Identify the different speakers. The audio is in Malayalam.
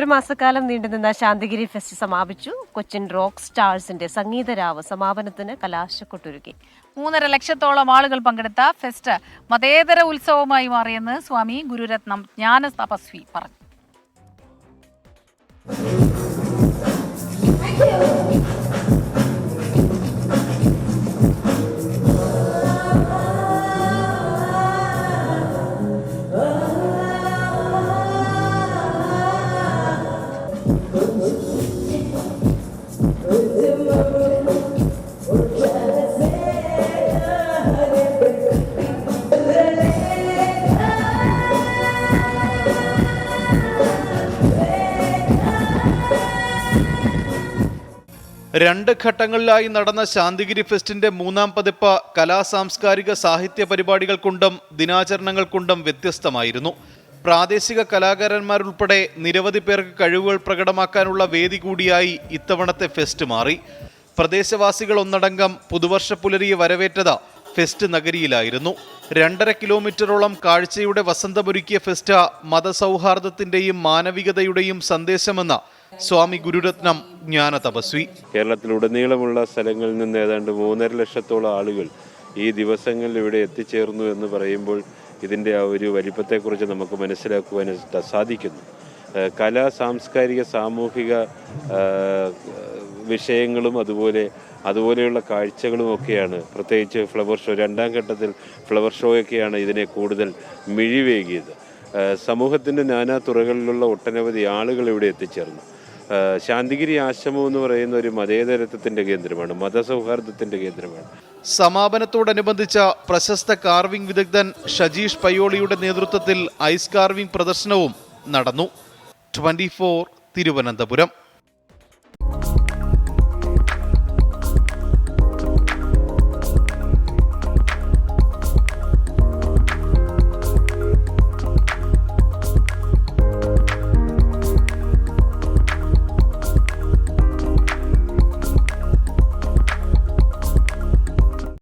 Speaker 1: ഒരു മാസക്കാലം നീണ്ടുനിന്ന ശാന്തിഗിരി ഫെസ്റ്റ് സമാപിച്ചു. കൊച്ചിൻ റോക്ക് സ്റ്റാർസിന്റെ സംഗീതരാവ് സമാപനത്തിന് കലാശക്കൊട്ടൊരുക്കി.
Speaker 2: 3.5 ലക്ഷത്തോളം ആളുകൾ പങ്കെടുത്ത ഫെസ്റ്റ് മതേതര ഉത്സവമായി മാറിയെന്ന് സ്വാമി ഗുരുരത്നം ജ്ഞാന തപസ്വി പറഞ്ഞു.
Speaker 3: രണ്ട് ഘട്ടങ്ങളിലായി നടന്ന ശാന്തിഗിരി ഫെസ്റ്റിന്റെ 3-ാം പതിപ്പ് സാംസ്കാരിക സാഹിത്യ പരിപാടികൾ കൊണ്ടും ദിനാചരണങ്ങൾ കൊണ്ടും വ്യത്യസ്തമായിരുന്നു. പ്രാദേശിക കലാകാരന്മാരുൾപ്പെടെ നിരവധി പേർക്ക് കഴിവുകൾ പ്രകടമാക്കാനുള്ള വേദി കൂടിയായി ഇത്തവണത്തെ ഫെസ്റ്റ് മാറി. പ്രദേശവാസികൾ ഒന്നടങ്കം പുതുവർഷ പുലരിയെ വരവേറ്റത് ഫെസ്റ്റ് നഗരിയിലായിരുന്നു. 2.5 കിലോമീറ്ററോളം കാഴ്ചയുടെ വസന്തമൊരുക്കിയ ഫെസ്റ്റ് മതസൗഹാർദ്ദത്തിന്റെയും മാനവികതയുടെയും സന്ദേശമെന്ന സ്വാമി ഗുരുരത്നം ജ്ഞാന തപസ്വി.
Speaker 4: കേരളത്തിലുടനീളമുള്ള സ്ഥലങ്ങളിൽ നിന്ന് ഏതാണ്ട് 3.5 ലക്ഷത്തോളം ആളുകൾ ഈ ദിവസങ്ങളിൽ ഇവിടെ എത്തിച്ചേർന്നു എന്ന് പറയുമ്പോൾ ഇതിൻ്റെ ആ ഒരു വലിപ്പത്തെക്കുറിച്ച് നമുക്ക് മനസ്സിലാക്കുവാൻ സാധിക്കുന്നു. കലാ സാംസ്കാരിക സാമൂഹിക വിഷയങ്ങളും അതുപോലെയുള്ള കാഴ്ചകളും ഒക്കെയാണ്, പ്രത്യേകിച്ച് ഫ്ലവർ ഷോ, 2-ാം ഘട്ടത്തിൽ ഫ്ലവർ ഷോയൊക്കെയാണ് ഇതിനെ കൂടുതൽ മിഴിവേകിയത്. സമൂഹത്തിൻ്റെ നാനാ തുറകളിലുള്ള ഒട്ടനവധി ആളുകൾ ഇവിടെ എത്തിച്ചേർന്നു. ശാന്തിഗിരി ആശ്രമം എന്ന് പറയുന്ന ഒരു മതേതരത്വത്തിൻ്റെ കേന്ദ്രമാണ്, മതസൗഹാർദ്ദത്തിൻ്റെ കേന്ദ്രമാണ്.
Speaker 3: സമാപനത്തോടനുബന്ധിച്ച പ്രശസ്ത കാർവിംഗ് വിദഗ്ധൻ ഷജീഷ് പയ്യോളിയുടെ നേതൃത്വത്തിൽ ഐസ് കാർവിംഗ് പ്രദർശനവും നടന്നു. 24 തിരുവനന്തപുരം.